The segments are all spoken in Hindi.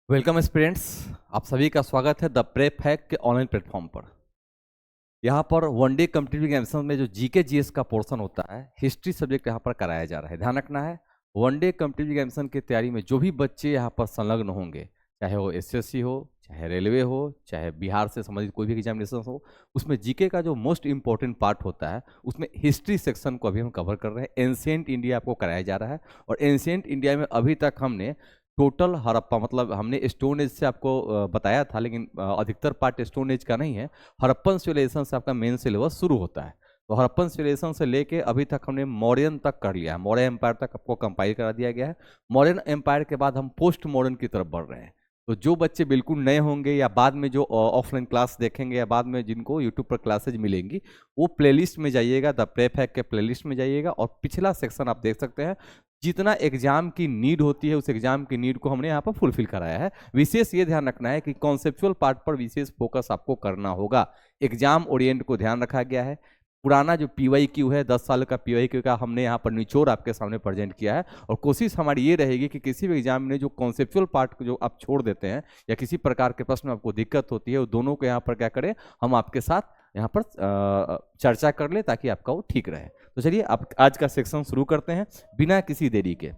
वेलकम स्टूडेंट्स, आप सभी का स्वागत है द प्रेप हैक के ऑनलाइन प्लेटफॉर्म पर। यहाँ पर वनडे कॉम्पिटिटिव एग्जामिनेशन में जो जीके जीएस का पोर्शन होता है, हिस्ट्री सब्जेक्ट यहाँ पर कराया जा रहा है। ध्यान रखना है, वनडे कॉम्पिटिटिव एग्जामिनेशन की तैयारी में जो भी बच्चे यहाँ पर संलग्न होंगे, चाहे वो एसएससी हो, चाहे रेलवे हो, चाहे बिहार से संबंधित कोई भी एग्जामिनेशन हो, उसमें जीके का जो मोस्ट इंपॉर्टेंट पार्ट होता है उसमें हिस्ट्री सेक्शन को अभी हम कवर कर रहे हैं। एंशिएंट इंडिया आपको कराया जा रहा है और एंशिएंट इंडिया में अभी तक हमने टोटल हड़प्पा, मतलब हमने स्टोन एज से आपको बताया था, लेकिन अधिकतर पार्ट स्टोन एज का नहीं है। हड़प्पन सिविलाइजेशन से आपका मेन सिलेबस शुरू होता है। तो हड़प्पन सिविलाइजेशन से लेके अभी तक हमने मौर्यन तक कर लिया है, मौर्य एम्पायर तक आपको कंपाइल करा दिया गया है। मौर्यन एम्पायर के बाद हम पोस्ट मॉडर्न की तरफ बढ़ रहे हैं। तो जो बच्चे बिल्कुल नए होंगे या बाद में जो ऑफलाइन क्लास देखेंगे या बाद में जिनको यूट्यूब पर क्लासेज मिलेंगी, वो प्लेलिस्ट में जाइएगा, द प्रेप हैक के प्लेलिस्ट में जाइएगा और पिछला सेक्शन आप देख सकते हैं। जितना एग्जाम की नीड होती है उस एग्जाम की नीड को हमने यहाँ पर फुलफिल कराया है। विशेष ये ध्यान रखना है कि कॉन्सेप्चुअल पार्ट पर विशेष फोकस आपको करना होगा। एग्जाम ओरिएंट को ध्यान रखा गया है। पुराना जो PYQ है, 10 साल का PYQ का हमने यहाँ पर निचोड़ आपके सामने प्रेजेंट किया है और कोशिश हमारी ये रहेगी कि किसी भी एग्जाम में जो कॉन्सेप्चुअल पार्ट को जो आप छोड़ देते हैं या किसी प्रकार के प्रश्न में आपको दिक्कत होती है, वो दोनों को यहाँ पर क्या करें, हम आपके साथ यहाँ पर चर्चा कर ले ताकि आपका वो ठीक रहे। तो चलिए आप आज का सेक्शन शुरू करते हैं बिना किसी देरी के।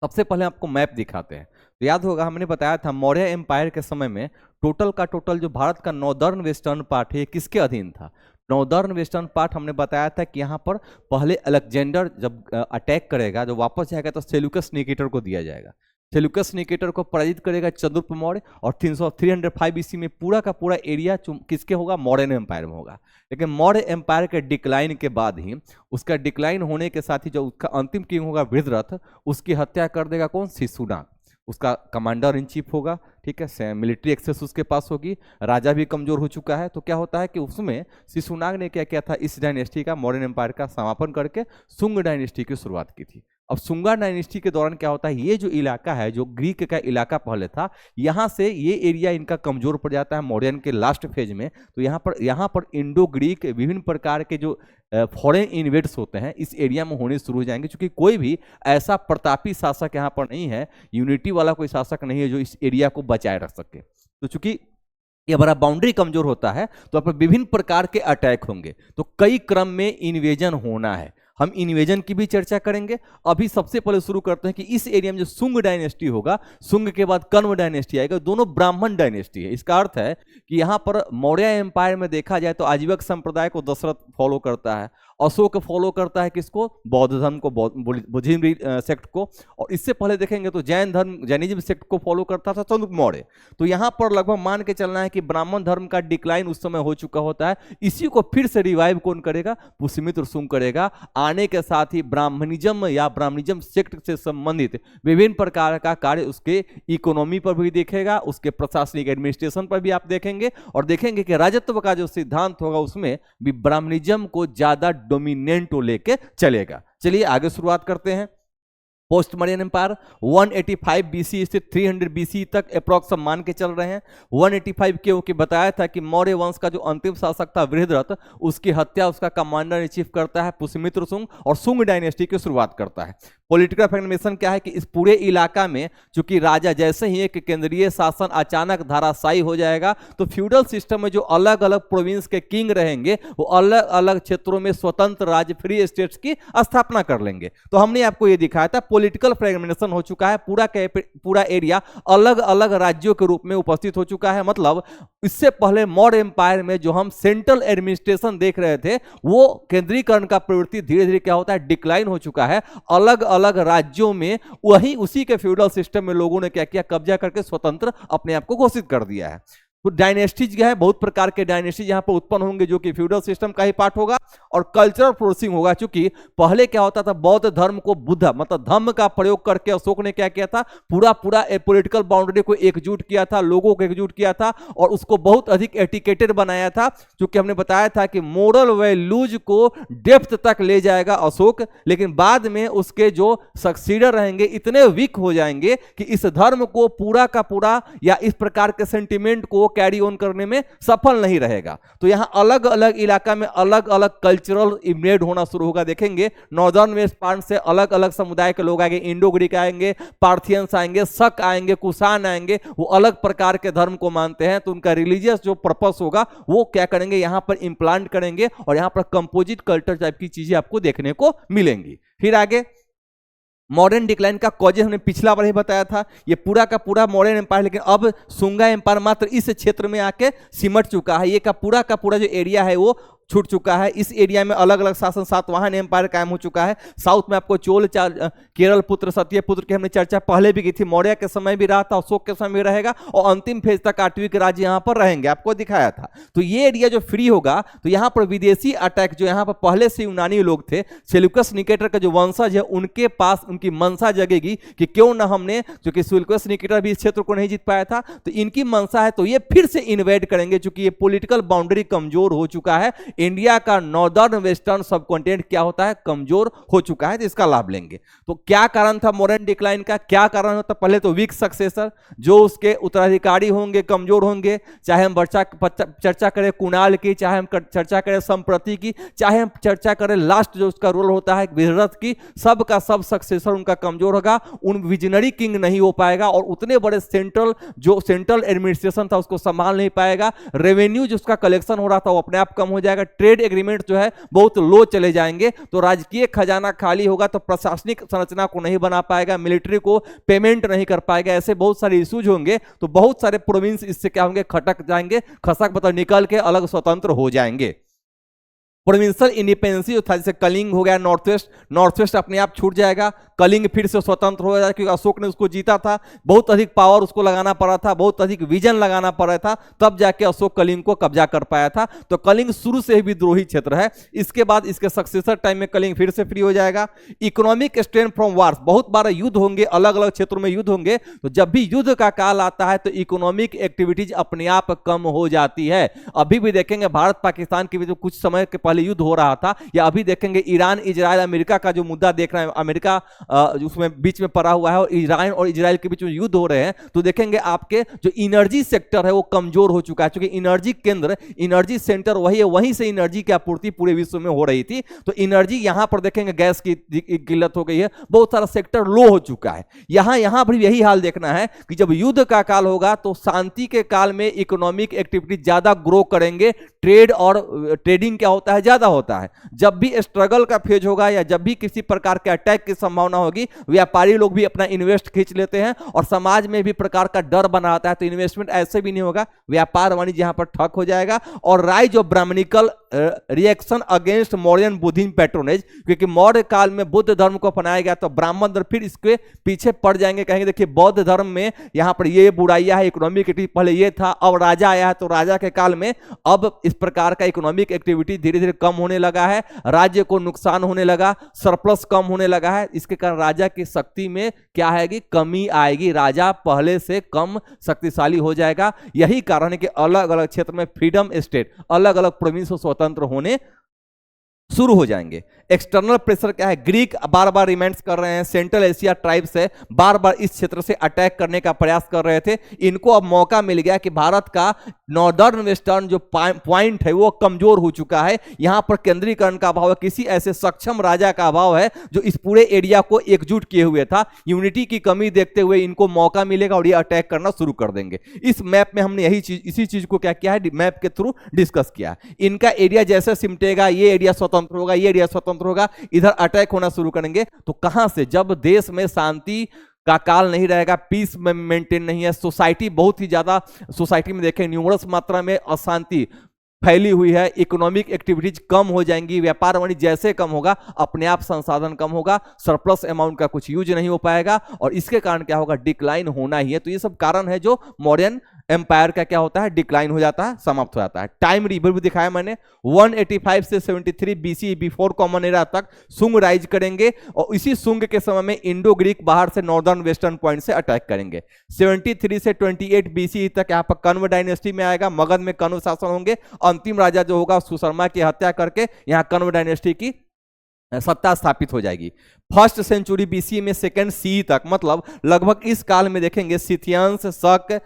सबसे पहले आपको मैप दिखाते हैं। तो याद होगा हमने बताया था मौर्य एम्पायर के समय में टोटल का टोटल जो भारत का नॉर्दर्न वेस्टर्न पार्ट है किसके अधीन था। नॉर्दर्न वेस्टर्न पार्ट हमने बताया था कि यहाँ पर पहले अलेक्जेंडर जब अटैक करेगा, जो वापस जाएगा तो सेल्यूकस निकेटर को दिया जाएगा। सेल्यूकस निकेटर को पराजित करेगा चंद्रगुप्त मौर्य और 305 ईस्वी में पूरा का पूरा एरिया किसके होगा, मौर्यन एम्पायर में होगा। लेकिन मौर्य एम्पायर के डिक्लाइन के बाद ही, उसका डिक्लाइन होने के साथ ही जो उसका अंतिम किंग होगा वृद्धरथ, उसकी हत्या कर देगा कौन, शिशुनाग। उसका कमांडर इन चीफ होगा, ठीक है, मिलिट्री एक्सेस उसके पास होगी, राजा भी कमजोर हो चुका है। तो क्या होता है कि उसमें शिशुनाग ने क्या किया था, इस डायनेस्टी का, मौर्यन एम्पायर का समापन करके शुंग डायनेस्टी की शुरुआत की थी। अब शुंगा डायनेस्टी के दौरान क्या होता है, ये जो इलाका है, जो ग्रीक का इलाका पहले था, यहाँ से ये एरिया इनका कमजोर पड़ जाता है मौर्यन के लास्ट फेज में। तो यहाँ पर इंडो ग्रीक विभिन्न प्रकार के जो फॉरेन इन्वेड्स होते हैं इस एरिया में होने शुरू हो जाएंगे, क्योंकि कोई भी ऐसा प्रतापी शासक यहाँ पर नहीं है, यूनिटी वाला कोई शासक नहीं है जो इस एरिया को बचाए रख सके। तो चूंकि ये हमारा बाउंड्री कमजोर होता है तो आप विभिन्न प्रकार के अटैक होंगे, तो कई क्रम में इन्वेजन होना है। हम इन्वेजन की भी चर्चा करेंगे। अभी सबसे पहले शुरू करते हैं कि इस एरिया में जो शुंग डायनेस्टी होगा, शुंग के बाद कण्व डायनेस्टी आएगा, दोनों ब्राह्मण डायनेस्टी है। इसका अर्थ है कि यहाँ पर मौर्य एम्पायर में देखा जाए तो आजीवक संप्रदाय को दशरथ फॉलो करता है, अशोक फॉलो करता है किसको, बौद्ध धर्म को, बुद्धिज्म सेक्ट को, और इससे पहले देखेंगे तो जैन धर्म, जैनिज्म सेक्ट को फॉलो करता था चंद्रगुप्त मौर्य। तो यहाँ पर लगभग मान के चलना है कि ब्राह्मण धर्म का डिक्लाइन उस समय हो चुका होता है। इसी को फिर से रिवाइव कौन करेगा, पुष्यमित्र शुंग करेगा। आने के साथ ही ब्राह्मणिज्म या ब्राह्मणिज्म सेक्ट से संबंधित विभिन्न प्रकार का कार्य उसके इकोनॉमी पर भी देखेगा, उसके प्रशासनिक एडमिनिस्ट्रेशन पर भी आप देखेंगे, और देखेंगे कि राजत्व का जो सिद्धांत होगा उसमें भी ब्राह्मणिज्म को ज्यादा डोमिनेंट लेके चलेगा। चलिए आगे शुरुआत करते हैं। पोस्ट मौर्यन एम्पायर 185 BC से 300 BC तक अप्रॉक्स मान के चल रहे हैं। 185 क्योंकि बताया था कि मौर्य वंश का जो अंतिम शासक था वृद्धरथ, उसकी हत्या उसका कमांडर इन चीफ करता है पुष्यमित्र शुंग और शुंग डायनेस्टी की शुरुआत करता है। पॉलिटिकल फॉर्मेशन क्या है कि इस पूरे इलाका में चूंकि राजा जैसे ही एक केंद्रीय शासन अचानक धाराशायी हो जाएगा, तो फ्यूडल सिस्टम में जो अलग अलग प्रोविंस के किंग रहेंगे वो अलग अलग क्षेत्रों में स्वतंत्र राज्य, फ्री स्टेट्स की स्थापना कर लेंगे। तो हमने आपको ये दिखाया था पॉलिटिकल फ्रेगमेंटेशन हो चुका है, पूरा एरिया अलग अलग राज्यों के रूप में उपस्थित हो चुका है। मतलब इससे पहले मौर्य एम्पायर में जो हम सेंट्रल एडमिनिस्ट्रेशन देख रहे थे, वो केंद्रीकरण का प्रवृत्ति धीरे धीरे क्या होता है, डिक्लाइन हो चुका है। अलग अलग राज्यों में वही उसी के फ्यूडल सिस्टम में लोगों ने क्या किया, कब्जा करके स्वतंत्र अपने आप को घोषित कर दिया है। तो डायनेस्टीज क्या है, बहुत प्रकार के डायनेस्टीज यहाँ पर उत्पन्न होंगे जो कि फ्यूडल सिस्टम का ही पार्ट होगा और कल्चरल प्रोसेसिंग होगा। क्योंकि पहले क्या होता था, बौद्ध धर्म को, बुद्ध मतलब धम्म का प्रयोग करके अशोक ने क्या किया था, पूरा पॉलिटिकल बाउंड्री को एकजुट किया था, लोगों को एकजुट किया था और उसको बहुत अधिक एटिकेटेड बनाया था। क्योंकि हमने बताया था कि मोरल वैल्यूज को डेप्थ तक ले जाएगा अशोक, लेकिन बाद में उसके जो सक्सीडर रहेंगे इतने वीक हो जाएंगे कि इस धर्म को पूरा का पूरा या इस प्रकार के सेंटिमेंट को कैरी ऑन करने में सफल नहीं रहेगा। तो यहाँ अलग अलग इलाका में अलग अलग कल्चरल इन्वेड होना शुरू होगा। देखेंगे नॉर्दर्न वेस्ट पार्ट से अलग अलग समुदाय के लोग आएंगे, इंडो ग्रीक आएंगे, पार्थियंस आएंगे, शक आएंगे, कुषाण आएंगे, वो अलग प्रकार के धर्म को मानते हैं। तो उनका रिलीजियस जो पर्पस होगा वो क्या करेंगे, यहां पर इंप्लांट करेंगे और यहां पर कंपोजिट कल्चर टाइप की चीजें आपको देखने को मिलेंगी। फिर आगे मॉडर्न डिक्लाइन का कॉजेज हमने पिछला बार ही बताया था। ये पूरा का पूरा मॉडर्न एम्पायर, लेकिन अब सुंगा एम्पायर मात्र इस क्षेत्र में आके सिमट चुका है। ये का पूरा जो एरिया है वो छूट चुका है। इस एरिया में अलग अलग शासन सातवाहन एम्पायर कायम हो चुका है। साउथ में आपको चोल, केरल पुत्र, सत्य पुत्र की हमने चर्चा पहले भी की थी। मौर्य के समय भी रहा था, अशोक के समय भी रहेगा और अंतिम फेज तक आठवीं राज्य यहां पर रहेंगे, आपको दिखाया था। तो ये एरिया जो फ्री होगा तो यहां पर विदेशी अटैक, जो यहां पर पहले से यूनानी लोग थे, सेल्यूकस निकेटर का जो वंशज है उनके पास उनकी मंशा जगेगी कि क्यों ना हमने, जो कि सेल्यूकस निकेटर भी इस क्षेत्र को नहीं जीत पाया था, तो इनकी मंशा है तो ये फिर से इन्वेड करेंगे। चूंकि ये पॉलिटिकल बाउंड्री कमजोर हो चुका है, इंडिया का नॉर्दर्न वेस्टर्न सब कॉन्टिनेंट क्या होता है, कमजोर हो चुका है, तो इसका लाभ लेंगे। तो क्या कारण था मॉडर्न डिक्लाइन का, क्या कारण होता? पहले तो वीक सक्सेसर, जो उसके उत्तराधिकारी होंगे कमजोर होंगे। चाहे हम चर्चा करें कुणाल की, चाहे हम चर्चा करें संप्रति की, चाहे हम चर्चा करें लास्ट जो उसका रोल होता है विररथ की, सब का सब सक्सेसर उनका कमजोर होगा। उन विजनरी किंग नहीं हो पाएगा और उतने बड़े सेंट्रल एडमिनिस्ट्रेशन था उसको संभाल नहीं पाएगा। रेवेन्यू जो उसका कलेक्शन हो रहा था वो अपने आप कम हो जाएगा। ट्रेड एग्रीमेंट जो है बहुत लो चले जाएंगे। तो राजकीय खजाना खाली होगा तो प्रशासनिक संरचना को नहीं बना पाएगा, मिलिट्री को पेमेंट नहीं कर पाएगा। ऐसे बहुत सारे इश्यूज होंगे। तो बहुत सारे प्रोविंस इससे क्या होंगे, खटक जाएंगे, खसक मतलब निकल के अलग स्वतंत्र हो जाएंगे। प्रोविंशियल इंडिपेंडेंसी जो था, जैसे कलिंग हो गया, नॉर्थ वेस्ट अपने आप छूट जाएगा। कलिंग फिर से स्वतंत्र हो जाएगा क्योंकि अशोक ने उसको जीता था। बहुत अधिक पावर उसको लगाना पड़ा था, बहुत अधिक विजन लगाना पड़ा था, तब जाके अशोक कलिंग को कब्जा कर पाया था। तो कलिंग शुरू से ही विद्रोही क्षेत्र है। इसके बाद इसके सक्सेसर टाइम में कलिंग फिर से फ्री हो जाएगा। इकोनॉमिक स्ट्रेन फ्रॉम वार्स, बहुत बार युद्ध होंगे, अलग अलग क्षेत्रों में युद्ध होंगे। तो जब भी युद्ध का काल आता है तो इकोनॉमिक एक्टिविटीज अपने आप कम हो जाती है। अभी भी देखेंगे भारत पाकिस्तान के बीच कुछ समय के पहले युद्ध हो रहा था, या अभी देखेंगे ईरान इजराइल अमेरिका का जो मुद्दा देख रहे हैं, अमेरिका उसमें बीच में पड़ा हुआ है और ईरान और इजराइल के बीच में युद्ध हो रहे हैं। तो देखेंगे आपके जो एनर्जी सेक्टर है वो कमजोर हो चुका है, क्योंकि एनर्जी केंद्र, एनर्जी सेंटर वही है, वहीं से एनर्जी की आपूर्ति पूरे विश्व में हो रही थी। तो एनर्जी यहां पर देखेंगे गैस की किल्लत हो गई है, बहुत सारा सेक्टर लो हो चुका है। यहां पर यही हाल देखना है कि जब युद्ध का काल होगा तो शांति के काल में इकोनॉमिक एक्टिविटी ज्यादा ग्रो करेंगे। ट्रेड और ट्रेडिंग क्या होता है, ज्यादा होता है। जब भी स्ट्रगल का फेज होगा या जब भी किसी प्रकार के अटैक की संभावना होगी, व्यापारी लोग भी अपना इन्वेस्ट खींच लेते हैं और समाज में भी प्रकार का डर बना रहता है। तो इन्वेस्टमेंट ऐसे भी नहीं होगा, व्यापार वाणिज्य यहां पर ठप हो जाएगा। और rise of Brahmanical reaction against Mauryan Buddhism patronage, क्योंकि मौर्य काल में बुद्ध धर्म को अपनाया गया तो ब्राह्मण धर्म फिर इसके पीछे पड़ जाएंगे। कहेंगे देखिए बौद्ध धर्म में यहां पर ये बुराइयां है, इकोनॉमिक एक्टिविटी पहले ये था, अब राजा आया है तो राजा के काल में अब इस प्रकार का इकोनॉमिक एक्टिविटी धीरे धीरे कम होने लगा है, राज्य को नुकसान होने लगा, सरप्लस कम होने लगा है। इसके कारण राजा की शक्ति में क्या आएगी, कमी आएगी, राजा पहले से कम शक्तिशाली हो जाएगा। यही कारण है कि अलग अलग क्षेत्र में फ्रीडम स्टेट, अलग अलग प्रोविंस स्वतंत्र होने शुरू हो जाएंगे। एक्सटर्नल प्रेशर क्या है, ग्रीक बार बार रिमेंट्स कर रहे हैं, सेंट्रल एशिया ट्राइब से बार बार इस क्षेत्र से अटैक करने का प्रयास कर रहे थे। इनको अब मौका मिल गया कि भारत का नॉर्दर्न वेस्टर्न जो पॉइंट है वो कमजोर हो चुका है। यहां पर केंद्रीकरण का अभाव है, किसी ऐसे सक्षम राजा का अभाव है जो इस पूरे एरिया को एकजुट किए हुए था। यूनिटी की कमी देखते हुए इनको मौका मिलेगा और ये अटैक करना शुरू कर देंगे। इस मैप में हमने इसी चीज को क्या किया है, मैप के थ्रू डिस्कस किया। इनका एरिया जैसे सिमटेगा, ये एरिया स्वतंत्र होगा, ये एरिया स्वतंत्र होगा, इधर अटैक होना शुरू करेंगे। तो कहां से, जब देश में शांति का काल नहीं रहेगा, पीस में मेंटेन नहीं है, सोसाइटी बहुत ही ज्यादा, सोसाइटी में देखें न्यूमरस मात्रा में अशांति फैली हुई है, इकोनॉमिक एक्टिविटीज कम हो जाएंगी, व्यापार वाणिज्य जैसे कम होगा अपने आप संसाधन कम होगा, सरप्लस अमाउंट का कुछ यूज नहीं हो पाएगा और इसके कारण क्या होगा, डिक्लाइन होना ही है। तो ये सब कारण है जो मॉडर्न एम्पायर का क्या होता है, डिक्लाइन हो जाता है, समाप्त हो जाता है। टाइम रिव्यू भी दिखाया मैंने, 185 से 73 BC बिफोर कॉमन एरा तक सुंग राइज करेंगे और इसी सुंग के समय में इंडो ग्रीक बाहर से नॉर्दर्न वेस्टर्न पॉइंट से अटैक करेंगे। 73 से 28 BC तक यहाँ पर कण्व डायनेस्टी में आएगा, मगध में कण्व शासन होंगे। अंतिम राजा जो होगा सुशर्मा की हत्या करके यहाँ कण्व डायनेस्टी की सत्ता स्थापित हो जाएगी। फर्स्ट सेंचुरी बीसी में सेकंड सी तक, मतलब लगभग इस काल में देखेंगे सिथियंस, शक,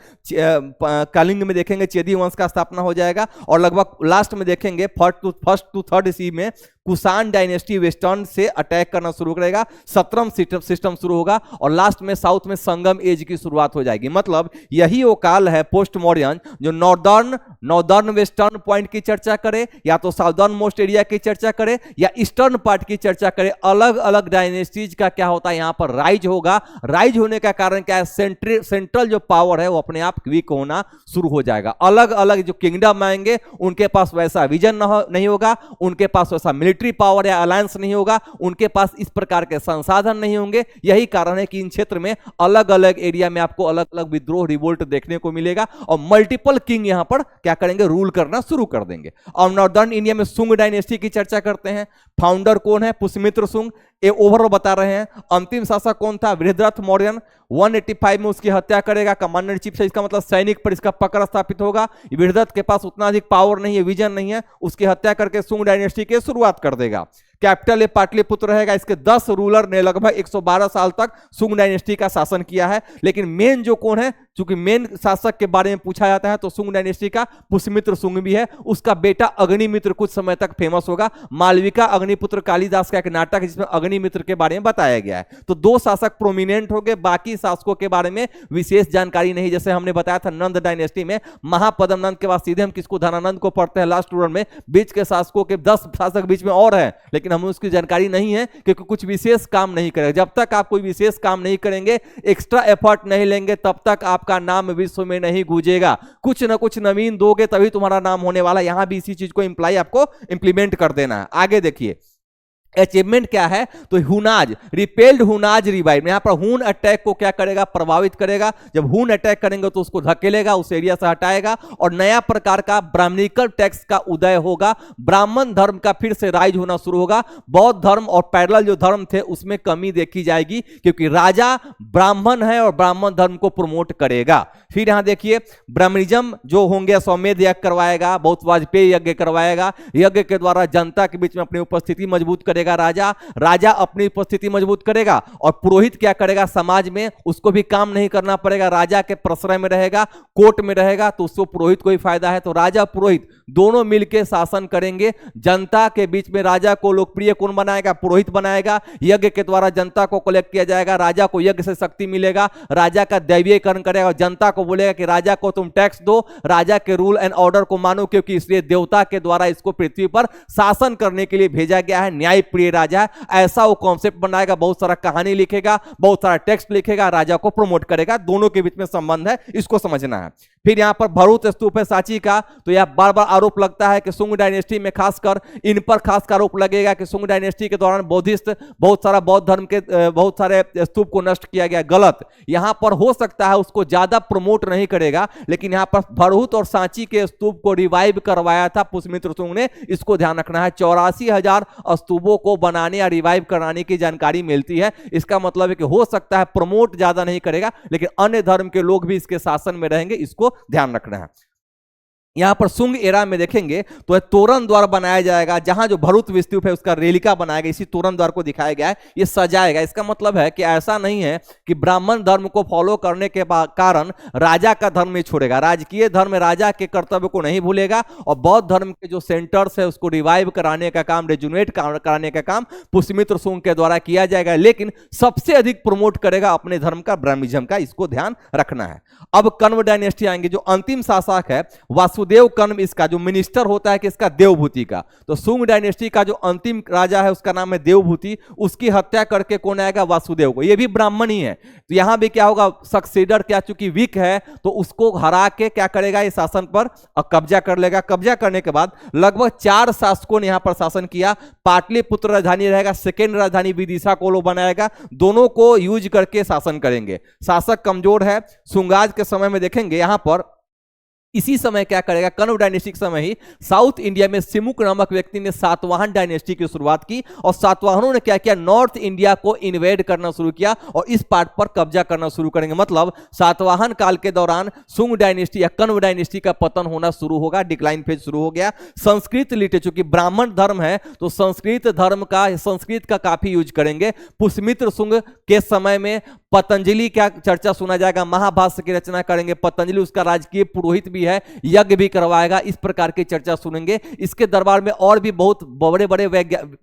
कलिंग में देखेंगे चेदी वंश का स्थापना हो जाएगा, और लगभग लास्ट में देखेंगे फर्स्ट टू थर्ड सी में कुषाण डायनेस्टी वेस्टर्न से अटैक करना शुरू करेगा, सत्रम सिस्टम शुरू होगा, और लास्ट में साउथ में संगम एज की शुरुआत हो जाएगी। मतलब यही वो काल है पोस्ट मॉडर्न जो नॉर्दर्न वेस्टर्न पॉइंट की चर्चा करे, या तो साउदर्न मोस्ट एरिया की चर्चा करे, या ईस्टर्न पार्ट की चर्चा करे। अलग अलग डायनेस्टीज का क्या होता है, यहां पर राइज होगा। राइज होने का कारण क्या है, सेंट्रल जो पावर है वो अपने आप वीक होना शुरू हो जाएगा। अलग अलग जो किंगडम आएंगे उनके पास वैसा विजन नहीं होगा, उनके पास वैसा मिलिट्री पावर या अलायंस नहीं होगा, उनके पास इस प्रकार के संसाधन नहीं होंगे। यही कारण है कि इन क्षेत्र में अलग अलग एरिया में आपको अलग अलग विद्रोह, रिवोल्ट देखने को मिलेगा, और मल्टीपल किंग यहां पर क्या करेंगे, रूल करना शुरू कर देंगे। और नॉर्दर्न इंडिया में सुंग डायनेस्टी की चर्चा करते हैं। फाउंडर कौन है, पुष्यमित्र सुंग, ये ओवरऑल बता रहे हैं। अंतिम शासक कौन था, बृहद्रथ मौर्य। 185 में उसकी हत्या करेगा, कमांडर इन चीफ से, इसका मतलब सैनिक पर इसका पकड़ स्थापित होगा। बृहद्रथ के पास उतना अधिक पावर नहीं है, विजन नहीं है, उसकी हत्या करके सुंग डायनेस्टी की शुरुआत कर देगा। कैपिटल ये पाटलिपुत्र रहेगा। इसके 10 रूलर ने लगभग 112 साल तक सुंग डायनेस्टी का शासन किया है। लेकिन मेन जो कौन है, चूंकि मेन शासक के बारे में पूछा जाता है तो सुंग डायनेस्टी का पुष्यमित्र सुंग भी है। उसका बेटा अग्निमित्र कुछ समय तक फेमस होगा। मालविका अग्निपुत्र कालिदास का एक नाटक है जिसमें अग्निमित्र के बारे में बताया गया है। तो 2 शासक प्रोमिनेंट हो गए, बाकी शासकों के बारे में विशेष जानकारी नहीं। जैसे हमने बताया था नंद डायनेस्टी में महापद्म नंद के बाद सीधे हम किसको, धनानंद को पढ़ते हैं लास्ट रूलर में। बीच के शासकों के 10 शासक बीच में और है, लेकिन हमें उसकी जानकारी नहीं है क्योंकि कुछ विशेष काम नहीं करेगा। जब तक आप कोई विशेष काम नहीं करेंगे, एक्स्ट्रा एफर्ट नहीं लेंगे, तब तक आपका नाम विश्व में नहीं गूंजेगा। कुछ ना कुछ नवीन दोगे तभी तुम्हारा नाम होने वाला। यहां भी इसी चीज को इंप्लाई आपको इंप्लीमेंट कर देना है। आगे देखिए अचीवमेंट क्या है, तो हुनाज रिपेल्ड, हुनाज रिवाइव। यहां पर हुन अटैक को क्या करेगा, प्रभावित करेगा। जब हुन अटैक करेंगे तो उसको धकेलेगा, उस एरिया से हटाएगा, और नया प्रकार का ब्राह्मणिकल टैक्स का उदय होगा। ब्राह्मण धर्म का फिर से राइज होना शुरू होगा। बौद्ध धर्म और पैरेलल जो धर्म थे उसमें कमी देखी जाएगी, क्योंकि राजा ब्राह्मण है और ब्राह्मण धर्म को प्रमोट करेगा। फिर यहां देखिए ब्राह्मणिज्म जो होंगे, अश्वमेध यज्ञ करवाएगा, बहुत वाजपेयी यज्ञ करवाएगा। यज्ञ के द्वारा जनता के बीच में अपनी उपस्थिति मजबूत करेगा। राजा अपनी उपस्थिति मजबूत करेगा, और पुरोहित क्या करेगा, समाज में उसको भी काम नहीं करना पड़ेगा, राजा के प्रश्रय में रहेगा, कोर्ट में रहेगा, तो उसको पुरोहित को ही फायदा है। तो राजा पुरोहित दोनों मिलकर शासन करेंगे। जनता के बीच में राजा को लोकप्रिय कौन बनाएगा, पुरोहित बनाएगा। यज्ञ के द्वारा जनता को कलेक्ट किया जाएगा, राजा को यज्ञ से शक्ति मिलेगा, राजा का दैवीयकरण करेगा, जनता को बोलेगा कि राजा को तुम टैक्स दो, राजा के रूल एंड ऑर्डर को मानो, क्योंकि इसलिए देवता के द्वारा इसको पृथ्वी पर शासन करने के लिए भेजा गया है। न्याय प्रिय राजा है, ऐसा वो कॉन्सेप्ट बनाएगा। बहुत सारा कहानी लिखेगा, बहुत सारा टेक्स्ट लिखेगा, राजा को प्रमोट करेगा। दोनों के बीच में संबंध है, इसको समझना है। फिर यहां पर भरूच स्तूप है सांची का, तो यह बार बार आरोप लगता है कि सुंग डायनेस्टी में खासकर इन पर खास आरोप लगेगा कि सुंग डायनेस्टी के दौरान बौद्धिस्ट बहुत सारा बौद्ध धर्म के बहुत सारे स्तूप को नष्ट किया गया। गलत, यहां पर हो सकता है उसको ज्यादा प्रमोट नहीं करेगा, लेकिन यहां पर भरूच और सांची के स्तूप को रिवाइव करवाया था पुष्यमित्र सुंग ने। इसको ध्यान रखना है। 84,000 स्तूपों को बनाने या रिवाइव कराने की जानकारी मिलती है। इसका मतलब है कि हो सकता है प्रमोट ज्यादा नहीं करेगा, लेकिन अन्य धर्म के लोग भी इसके शासन में रहेंगे, इसको ध्यान रखना है। यहां पर सुंग एरा में देखेंगे तो तोरण द्वार बनाया जाएगा। जहां जो भरूच स्तूप है उसका रेलिका बनाया गया, इसी तोरण द्वार को दिखाया गया है, ये सजाएगा। इसका मतलब है कि ऐसा नहीं है कि ब्राह्मण धर्म को फॉलो करने के कारण राजा का धर्म नहीं छोड़ेगा। राजकीय धर्म राजा के कर्तव्य को नहीं भूलेगा, और बौद्ध धर्म के जो सेंटर्स है उसको रिवाइव कराने का काम, रेजुनेट कराने का काम पुष्यमित्र सुंग के द्वारा किया जाएगा। लेकिन सबसे अधिक प्रमोट करेगा अपने धर्म का, ब्राह्मणिज्म का, इसको ध्यान रखना है। अब कण्व डायनेस्टी आएंगे। जो अंतिम शासक है वासुदेव कण्व, इसका जो मिनिस्टर होता है किसका, देवभूति का। तो सुंग डायनेस्टी का जो अंतिम राजा है उसका नाम है देवभूति। उसकी हत्या करके कौन आएगा, वासुदेव को। ये भी ब्राह्मण ही है। तो यहां भी क्या होगा, सक्सेडर क्या चूंकि वीक है तो उसको हरा के क्या करेगा, ये शासन पर कब्जा कर लेगा। कब्जा करने के बाद लगभग 4 शासकों ने यहां पर शासन किया। पाटलिपुत्र राजधानी रहेगा, सेकेंड राजधानी विदिशा को लोग बनाएगा। दोनों को यूज करके शासन करेंगे। शासक कमजोर है। सुंगाज के समय में देखेंगे यहां पर इसी समय क्या करेगा, कण्व डायनेस्टी के समय ही साउथ इंडिया में सिमुक नामक व्यक्ति ने सातवाहन डायनेस्टी की शुरुआत की और सातवाहनों ने क्या किया, नॉर्थ इंडिया को इन्वेड करना शुरू किया और इस पार्ट पर कब्जा करना शुरू करेंगे। मतलब सातवाहन काल के दौरान सुंग डायनेस्टी या कण्व डायनेस्टी का पतन होना शुरू होगा, डिक्लाइन फेज शुरू हो गया। संस्कृत लिटरेचर, चूंकि ब्राह्मण धर्म है तो संस्कृत धर्म का, संस्कृत का काफी यूज करेंगे। पुष्यमित्र शुंग के समय में पतंजलि का चर्चा सुना जाएगा, महाभाष्य की रचना करेंगे पतंजलि, उसका राजकीय पुरोहित भी है, यज्ञ भी करवाएगा, इस प्रकार की चर्चा सुनेंगे। इसके दरबार में और भी बहुत बड़े बड़े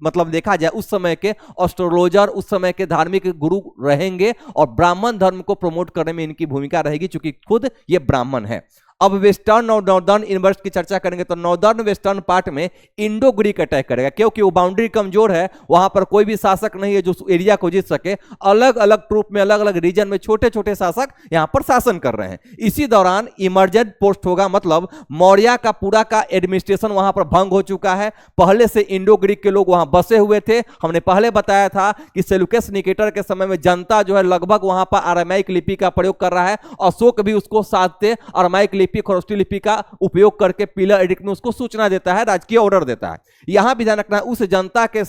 मतलब देखा जाए उस समय के एस्ट्रोलॉजर, उस समय के धार्मिक गुरु रहेंगे और ब्राह्मण धर्म को प्रमोट करने में इनकी भूमिका रहेगी, क्योंकि खुद ये ब्राह्मण है। अब वेस्टर्न और नॉर्दर्न इन्वर्स की चर्चा करेंगे तो नॉर्दर्न वेस्टर्न पार्ट में इंडो ग्रीक अटैक करेगा, क्योंकि वो बाउंड्री कमजोर है, वहां पर कोई भी शासक नहीं है जो एरिया को जीत सके। अलग अलग ट्रूप में, अलग अलग रीजन में छोटे छोटे शासक यहां पर शासन कर रहे हैं। इसी दौरान इमरजेंट पोस्ट होगा, मतलब मौर्य का पूरा का एडमिनिस्ट्रेशन वहां पर भंग हो चुका है। पहले से इंडो ग्रीक के लोग वहां बसे हुए थे। हमने पहले बताया था कि सेल्यूकस निकेटर के समय में जनता जो है लगभग वहां पर अरामाइक लिपि का प्रयोग कर रहा है। अशोक भी उसको साधते, अरामाइक लिपि, खरोष्टी लिपि का उपयोग करके पिलर एडिक्ट में उसको सूचना देता है, राजकीय ऑर्डर देता है। यहां भी ध्यान रखना है, उस जनता के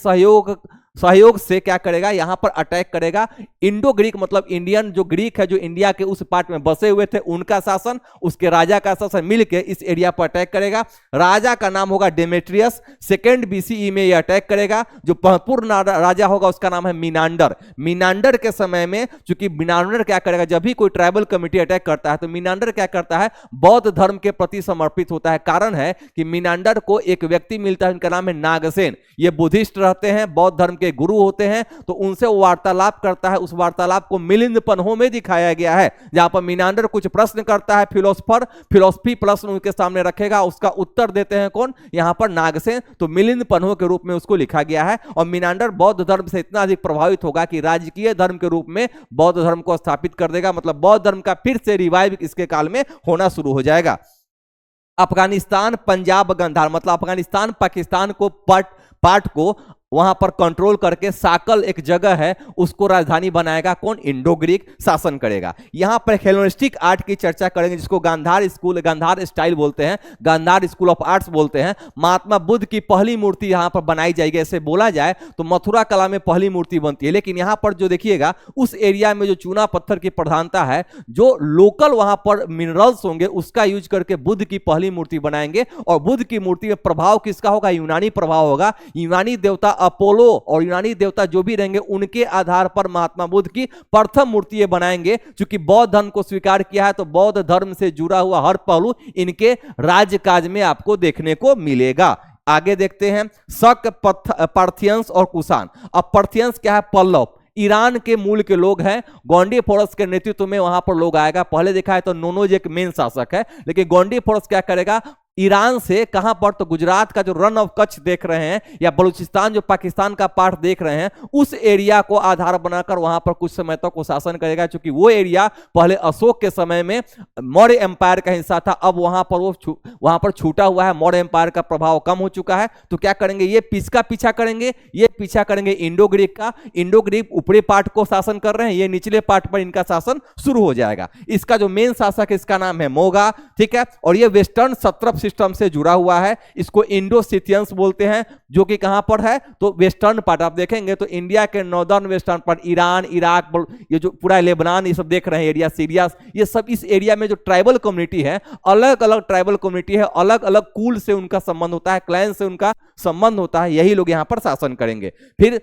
सहयोग से क्या करेगा, यहां पर अटैक करेगा। इंडो ग्रीक मतलब इंडियन जो ग्रीक है, जो इंडिया के उस पार्ट में बसे हुए थे, उनका शासन, उसके राजा का शासन मिलकर इस एरिया पर अटैक करेगा। राजा का नाम होगा डेमेट्रियस। सेकेंड बीसीई में यह अटैक करेगा। जो पूर्ण राजा होगा उसका नाम है मीनांडर। मीनांडर के समय में, चूंकि मीनांडर क्या करेगा, जब भी कोई ट्राइबल कमिटी अटैक करता है तो मीनांडर क्या करता है, बौद्ध धर्म के प्रति समर्पित होता है। कारण है कि मीनांडर को एक व्यक्ति मिलता है, उनका नाम है नागसेन। ये बुद्धिस्ट रहते हैं, बौद्ध धर्म के गुरु होते हैं, तो उनसे वो वार्तालाप करता है। उस वार्तालाप को मिलिंद पन्हों में दिखाया गया है, जहां पर मीनांडर कुछ प्रश्न करता है, फिलोसफी प्रश्न उनके सामने रखेगा, उसका उत्तर देते हैं कौन, यहां पर नागसेन। तो मिलिंद पन्हों के रूप में उसको लिखा गया है। और मीनांडर बौद्ध धर्म से इतना अधिक प्रभावित होगा कि राजकीय धर्म के रूप में बौद्ध धर्म को स्थापित कर देगा। मतलब बौद्ध धर्म का फिर से रिवाइव इसके काल में होना शुरू हो जाएगा। अफगानिस्तान, पंजाब, गंधार, मतलब अफगानिस्तान पाकिस्तान को पार्ट को वहां पर कंट्रोल करके साकल एक जगह है, उसको राजधानी बनाएगा कौन, इंडो ग्रीक शासन करेगा। यहां पर हेलेनिस्टिक आर्ट की चर्चा करेंगे, जिसको गांधार स्कूल, गांधार स्टाइल बोलते हैं, गांधार स्कूल ऑफ आर्ट्स बोलते हैं। महात्मा बुद्ध की पहली मूर्ति यहां पर बनाई जाएगी। ऐसे बोला जाए तो मथुरा कला में पहली मूर्ति बनती है, लेकिन यहां पर जो देखिएगा उस एरिया में जो चूना पत्थर की प्रधानता है, जो लोकल वहां पर मिनरल्स होंगे उसका यूज करके बुद्ध की पहली मूर्ति बनाएंगे। और बुद्ध की मूर्ति में प्रभाव किसका होगा, यूनानी प्रभाव होगा। यूनानी देवता अपोलो और यूनानी देवता जो भी रहेंगे उनके आधार पर महात्मा बुद्ध की प्रथम मूर्ति ये बनाएंगे। क्योंकि बौद्ध धर्म को स्वीकार किया है तो बौद्ध धर्म से जुड़ा हुआ हर पहलू इनके राजकाज में आपको देखने को मिलेगा। आगे देखते हैं, शक, पार्थियंस और कुषाण। अब पार्थियंस क्या है, पल्लव, ईरान के मूल के लोग हैं। गोंडीफोरस के नेतृत्व में वहां पर लोग आएगा। पहले देखा है तो नोनोज एक मेन शासक है, लेकिन गोंडीफोरस क्या करेगा, ईरान से कहां पर, तो गुजरात का जो रन ऑफ कच्छ देख रहे हैं या बलूचिस्तान जो पाकिस्तान का पार्ट देख रहे हैं, उस एरिया को आधार बनाकर वहां पर कुछ समय तक वो शासन करेगा। क्योंकि वो एरिया पहले अशोक के समय में मौर्य एम्पायर का हिस्सा था, अब वहां पर छूटा हुआ है, मौर्य एम्पायर का प्रभाव कम हो चुका है। तो क्या करेंगे, ये किसका पीछा करेंगे, ये पीछा करेंगे इंडो ग्रीक का। इंडो ग्रीक ऊपरी पार्ट को शासन कर रहे हैं, ये निचले पार्ट पर इनका शासन शुरू हो जाएगा। इसका जो मेन शासक है इसका नाम है मोगा, ठीक है। और ये वेस्टर्न सत्रप सिस्टम से जुड़ा हुआ है, इसको इंडो सिथियंस बोलते हैं, जो कि कहां पर है, तो वेस्टर्न पार्ट आप देखेंगे तो इंडिया के northern western part, Iran, Iraq, ये जो पूरा लेबनान, ये सब देख रहे हैं एरिया, सीरिया, ये सब इस एरिया में जो ट्राइबल कम्युनिटी है, अलग अलग ट्राइबल कम्युनिटी है, अलग अलग कुल से उनका संबंध होता है, क्लैन से उनका संबंध होता है, यही लोग यहां पर शासन करेंगे। फिर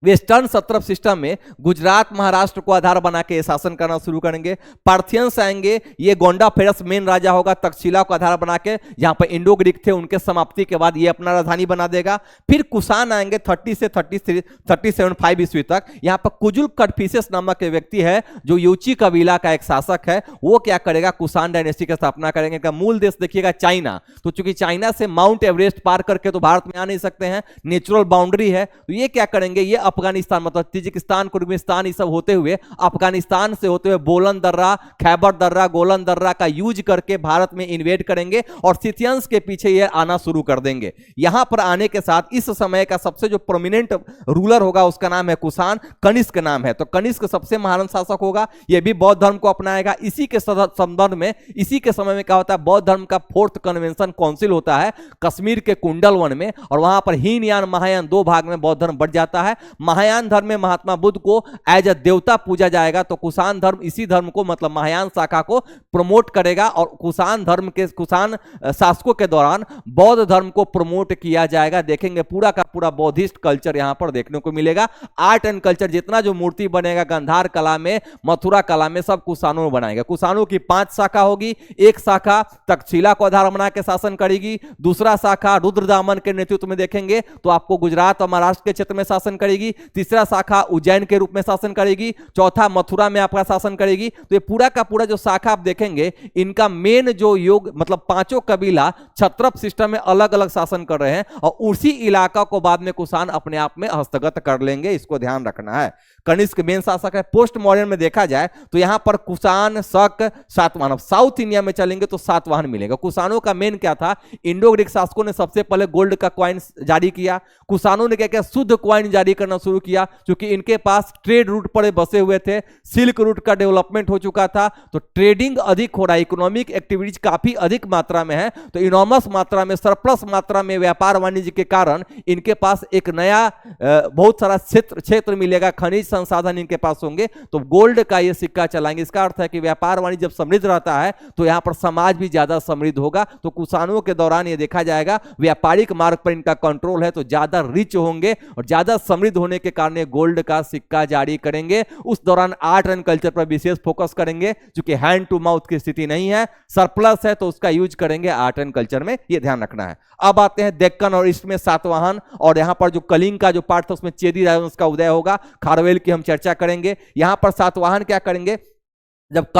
वेस्टर्न सत्रप सिस्टम में गुजरात, महाराष्ट्र को आधार बना के शासन करना शुरू करेंगे। पार्थियंस आएंगे, ये गोंडाफेरस मेन राजा होगा, तक्षशिला को आधार बना के, जहां पर इंडो ग्रीक थे उनके समाप्ति के बाद ये अपना राजधानी बना देगा। फिर कुषाण आएंगे 30 से 37 ईस्वी तक। यहां पर कुजुल कटफिसेस नामक एक व्यक्ति है जो यूची कबीला का एक शासक है, वो क्या करेगा, कुषाण डायनेस्टी की स्थापना करेंगे। का मूल देश देखिएगा चाइना, तो चूंकि चाइना से माउंट एवरेस्ट पार करके तो भारत में आ नहीं सकते हैं, नेचुरल बाउंड्री है, तो ये क्या करेंगे, ये अफगानिस्तान मतलब ताजिकिस्तान, कुर्गिस्तान, ये सब होते हुए अफगानिस्तान से होते हुए बोलन दर्रा, खैबर दर्रा, गोलन दर्रा का यूज करके भारत में इन्वेड करेंगे और सिथियंस के पीछे ये आना शुरू कर देंगे। यहां पर आने के साथ इस समय का सबसे जो प्रोमिनेंट रूलर होगा उसका नाम है कुषाण, कनिष्क नाम है। तो कनिष्क सबसे महान शासक होगा, यह भी बौद्ध धर्म को अपनाएगा। इसी के संदर्भ में इसी के समय में क्या होता है, बौद्ध धर्म का 4th कन्वेंशन काउंसिल होता है कश्मीर के कुंडल वन में, और वहां पर हीनयान महायान 2 भाग में बौद्ध धर्म बढ़ जाता है। महायान धर्म में महात्मा बुद्ध को एज अ देवता पूजा जाएगा, तो कुषाण धर्म इसी धर्म को मतलब महायान शाखा को प्रमोट करेगा और कुषाण धर्म के कुषाण शासकों के दौरान बौद्ध धर्म को प्रमोट किया जाएगा। देखेंगे पूरा का पूरा बौद्धिस्ट कल्चर यहां पर देखने को मिलेगा। आर्ट एंड कल्चर जितना जो मूर्ति बनेगा गांधार कला में, मथुरा कला में, सब कुषाणों में बनाएगा। कुषाणों की 5 शाखा होगी। एक शाखा तक्षशिला को आधार बना के शासन करेगी, दूसरा शाखा रुद्रदामन के नेतृत्व में देखेंगे तो आपको गुजरात और महाराष्ट्र के क्षेत्र में शासन करेगी, तीसरा शाखा उज्जैन के रूप में शासन करेगी, चौथा मथुरा में आपका शासन करेगी। तो ये पूरा का पूरा जो शाखा आप देखेंगे इनका मेन जो योग मतलब 5 कबीला क्षत्रप सिस्टम में अलग अलग शासन कर रहे हैं और उसी इलाका को बाद में कुषाण अपने आप में हस्तगत कर लेंगे, इसको ध्यान रखना है। कनिष्क मेन शासक है। पोस्ट मॉडर्न में देखा जाए तो यहां पर कुषाण, शक, सातवाहन, साउथ इंडिया में चलेंगे तो सातवाहन मिलेगा। कुषाणों का मेन क्या था, इंडो ग्रीक शासकों ने सबसे पहले गोल्ड का कॉइन जारी किया। कुषाणों ने क्या किया, शुद्ध कॉइन जारी करना शुरू किया, क्योंकि इनके पास ट्रेड रूट पर बसे हुए थे, सिल्क रूट का डेवलपमेंट हो चुका था, तो ट्रेडिंग अधिक हो रहा है, इकोनॉमिक एक्टिविटीज काफी अधिक मात्रा में है, तो इनॉर्मस मात्रा में, सरप्लस मात्रा में व्यापार वाणिज्य के कारण इनके पास एक नया बहुत सारा क्षेत्र मिलेगा, खनिज संसाधन इनके पास होंगे, तो गोल्ड का ये सिक्का चलाएंगे। इसका अर्थ है कि व्यापार वाणिज्य जब समृद्ध रहता है तो यहां पर समाज भी ज्यादा समृद्ध होगा। तो कुषाणों के दौरान ये देखा जाएगा व्यापारिक मार्ग पर इनका कंट्रोल है, तो ज्यादा रिच होंगे और ज्यादा समृद्ध होने के कारण ये गोल्ड का सिक्का जारी करेंगे। उस दौरान आर्ट एंड कल्चर पर विशेष फोकस करेंगे, क्योंकि हैंड टू माउथ की स्थिति नहीं है, सरप्लस है, तो उसका यूज करेंगे आर्ट एंड कल्चर में, ये ध्यान रखना है। अब आते हैं डेक्कन और ईस्ट में सातवाहन, और यहां पर जो कलिंग का जो पार्ट था उसमें चेदी राजवंश का उदय होगा, खारवेल की हम चर्चा करेंगे। यहां पर सातवाहन क्या करेंगे, जब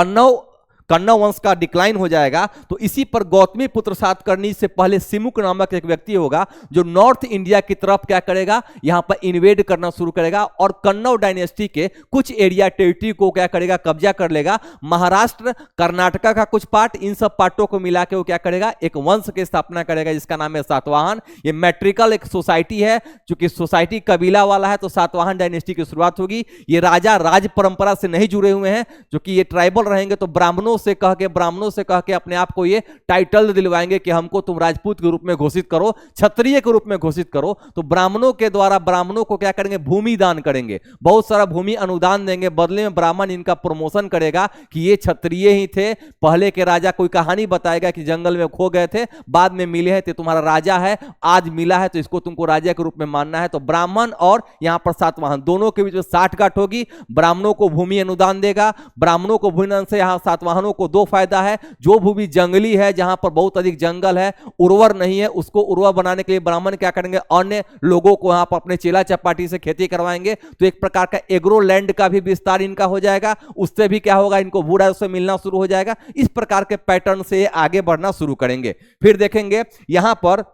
कन्नौ वंश का डिक्लाइन हो जाएगा तो इसी पर गौतमी पुत्र सातकर्णी से पहले सिमुक नामक एक व्यक्ति होगा जो नॉर्थ इंडिया की तरफ क्या करेगा, यहां पर इन्वेड करना शुरू करेगा और कन्नौ डायनेस्टी के कुछ एरिया टेरिटरी को क्या करेगा, कब्जा कर लेगा। महाराष्ट्र, कर्नाटका का कुछ पार्ट, इन सब पार्टों को मिला के वो क्या करेगा, एक वंश की स्थापना करेगा जिसका नाम है सातवाहन। ये मैट्रिकल एक सोसाइटी है, चूंकि सोसाइटी कबीला वाला है तो सातवाहन डायनेस्टी की शुरुआत होगी। ये राजा राज परंपरा से नहीं जुड़े हुए हैं, जो कि ये ट्राइबल रहेंगे, तो ब्राह्मणों से कह के अपने आप को ये टाइटल दिलवाएंगे कि हमको तुम राजपूत के रूप में घोषित करो, क्षत्रिय के रूप में घोषित करो। तो ब्राह्मणों के द्वारा ब्राह्मणों को क्या करेंगे, भूमि दान करेंगे, बहुत सारा भूमि अनुदान देंगे, बदले में ब्राह्मण इनका प्रमोशन करेगा कि ये क्षत्रिय ही थे। पहले के राजा कोई कहानी बताएगा कि जंगल में खो गए थे, बाद में मिले हैं, तो तुम्हारा राजा है, आज मिला है तो इसको तुमको राजा के रूप में मानना है। तो ब्राह्मण और यहां पर सातवाहन दोनों के बीच में साठगांठ होगी। ब्राह्मणों को भूमि अनुदान देगा, ब्राह्मणों को भूमि अनुदान से यहां सातवाहनों को 2 फायदा है। जो भूमि जंगली है, जहां पर बहुत अधिक जंगल है, उर्वर नहीं है, उसको उर्वर बनाने के लिए ब्राह्मण क्या करेंगे, अन्य लोगों को यहां पर अपने चेला चपाटी से खेती करवाएंगे। तो एक प्रकार का एग्रो लैंड का भी विस्तार इनका हो जाएगा, उससे भी क्या होगा, इनको भू राजस्व मिलना शुरू हो जाएगा। इस प्रकार के पैटर्न से आगे बढ़ना शुरू करेंगे। फिर देखेंगे यहां पर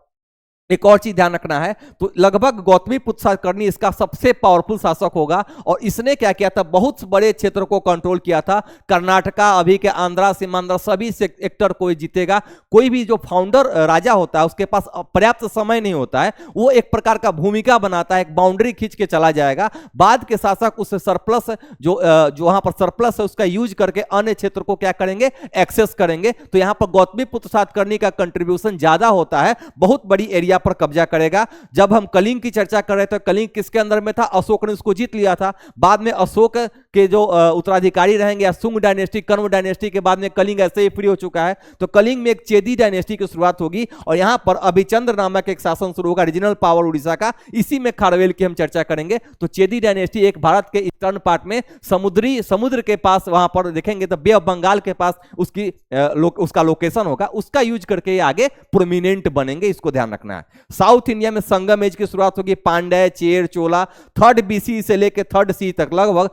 एक और चीज ध्यान रखना है, तो लगभग गौतमी पुत्र सातकर्णी इसका सबसे पावरफुल शासक होगा और इसने क्या किया था, बहुत बड़े क्षेत्र को कंट्रोल किया था। कर्नाटका, अभी के आंध्रा, सीमांध्र, सभी सेक्टर को जीतेगा। कोई भी जो फाउंडर राजा होता है उसके पास पर्याप्त समय नहीं होता है, वो एक प्रकार का भूमिका बनाता है, एक बाउंड्री खींच के चला जाएगा। बाद के शासक उससे सरप्लस जो वहां पर सरप्लस है उसका यूज करके अन्य क्षेत्र को क्या करेंगे, एक्सेस करेंगे। तो यहां पर गौतमी पुत्र सातकर्णी का कंट्रीब्यूशन ज्यादा होता है, बहुत बड़ी एरिया पर कब्जा करेगा। जब हम कलिंग की चर्चा कर रहे थे, कलिंग किसके अंदर में था, अशोक ने उसको जीत लिया था। बाद में अशोक के जो उत्तराधिकारी रहेंगे या सुंग डायनेस्टी, कर्म डायनेस्टी के बाद में कलिंग ऐसे ही फ्री हो चुका है। तो कलिंग में एक चेदी डायनेस्टी की शुरुआत होगी और यहां पर अभिचंद्र नामक एक शासन शुरू होगा, रीजनल पावर उड़ीसा का। इसी में खारवेल की हम चर्चा करेंगे। तो चेदी डायनेस्टी एक भारत के ईस्टर्न पार्ट में समुद्र के पास, वहां पर देखेंगे तो बे ऑफ बंगाल के पास उसका लोकेशन होगा, उसका यूज करके ये आगे प्रोमिनेंट बनेंगे, इसको ध्यान रखना है। साउथ इंडिया में संगम एज की शुरुआत होगी, पांड्य, चेर, चोला। 3rd BC से लेकर 3rd CE तक लगभग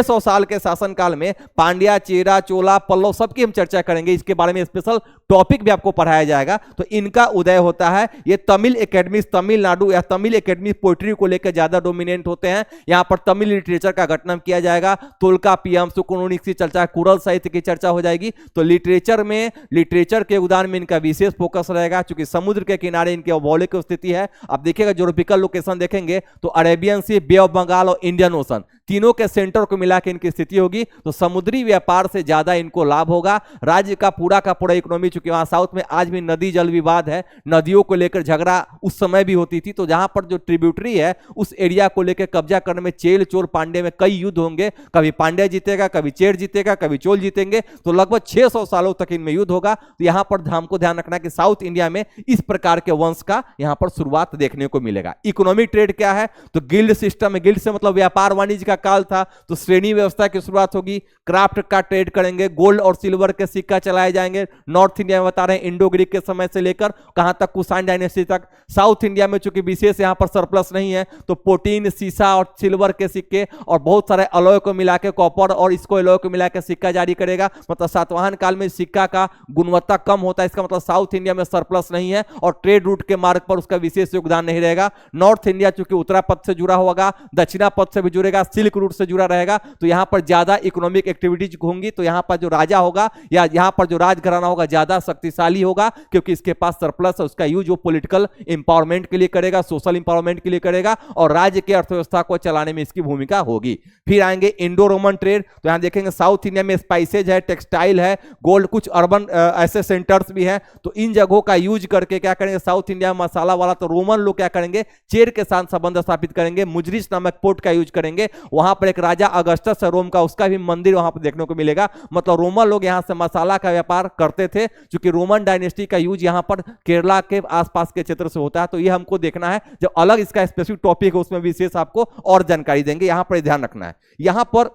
600 साल के शासनकाल में पांड्या, चेरा, चोला, पल्लव सबकी हम चर्चा करेंगे। इसके बारे में स्पेशल टॉपिक भी आपको पढ़ाया जाएगा। तो इनका उदय होता है। ये तमिल एकेडमी तमिलनाडु या तमिल एकेडमी पोइट्री को लेकर ज्यादा डोमिनेंट होते हैं। यहां पर तमिल लिटरेचर का गठन किया जाएगा। तोल्कापियम, सुकुनोनिक्स की चर्चा, कुरल साहित्य की चर्चा हो जाएगी। तो लिटरेचर के उदाहरण में इनका विशेष फोकस रहेगा, क्योंकि समुद्र के किनारे इनकी भौगोलिक स्थिति है। अब देखिएगा ज्योग्राफिकल लोकेशन देखेंगे तो Arabian Sea, Bay of Bengal और इंडियन ओशन तीनों के सेंटर को मिला के इनकी स्थिति होगी। तो समुद्री व्यापार से ज्यादा इनको लाभ होगा। राज्य का पूरा इकोनॉमी, चूंकि वहां साउथ में आज भी नदी जल विवाद है, नदियों को लेकर झगड़ा उस समय भी होती थी। तो जहां पर जो ट्रिब्यूटरी है उस एरिया को लेकर कब्जा करने में चेल, चोर, पांडे में कई युद्ध होंगे। कभी पांड्या जीतेगा, कभी चेर जीतेगा, कभी चोल जीतेंगे। तो लगभग 600 सालों तक इनमें युद्ध होगा। तो यहां पर हमको ध्यान रखना कि साउथ इंडिया में इस प्रकार के वंश का यहां पर शुरुआत देखने को मिलेगा। इकोनॉमिक ट्रेड क्या है? तो गिल्ड सिस्टम है। गिल्ड से मतलब व्यापार वाणिज्य का काल था। तो श्रेणी व्यवस्था की शुरुआत होगी। क्राफ्ट का ट्रेड करेंगे। गोल्ड और सिल्वर के सिक्का चलाए जाएंगे। नॉर्थ इंडिया में बता रहे हैं इंडो ग्रीक के समय से लेकर कहां तक, कुषाण डायनेस्टी तक। साउथ इंडिया में चूंकि विशेष यहां पर सरप्लस नहीं है, तो प्रोटीन, सीसा और सिल्वर के सिक्के और बहुत सारे अलॉय को मिला के, कॉपर और इसको अलॉय को मिला के सिक्का जारी करेगा। मतलब सातवाहन काल में सिक्का का गुणवत्ता कम होता है। इसका मतलब साउथ इंडिया में सरप्लस नहीं है और ट्रेड रूट के मार्ग पर उसका विशेष योगदान नहीं रहेगा। नॉर्थ इंडिया चूंकि उत्तरा पथ से जुड़ा होगा, दक्षिणा पथ से भी जुड़ेगा, सिल्क रूट से जुड़ा रहेगा। तो यहां पर ज्यादा इकोनॉमिक एक्टिविटीज होंगी। तो यहां पर जो राजा होगा या यहां पर जो राजघराना होगा ज्यादा शक्तिशाली होगा, क्योंकि इसके पास सरप्लस है। उसका यूज वो पॉलिटिकल इंपावरमेंट के लिए करेगा, सोशल इंपावरमेंट के लिए करेगा और राज्य की अर्थव्यवस्था को चलाने में इसकी भूमिका होगी। फिर आएंगे इंडो रोमन ट्रेड। तो यहां देखेंगे साउथ इंडिया में स्पाइसेज है, टेक्सटाइल है, गोल्ड, कुछ अर्बन ऐसे सेंटर्स भी हैं। तो इन जगहों का यूज करके क्या करेंगे, साउथ इंडिया में मसाला वाला, तो रोमन लोग क्या करेंगे, चेर के साथ संबंध स्थापित करेंगे। मुजरिस नामक पोर्ट का यूज करेंगे। वहां पर एक राजा अगस्टस है रोम का, उसका भी मंदिर वहां पर देखने को मिलेगा। मतलब रोमन लोग यहां से मसाला का व्यापार करते थे, क्योंकि रोमन डायनेस्टी का यूज यहां पर केरला के आसपास के क्षेत्र से होता है। तो ये हमको देखना है, जब अलग इसका स्पेसिफिक टॉपिक है उसमें विशेष आपको और जानकारी देंगे। यहां पर ध्यान रखना है। यहां पर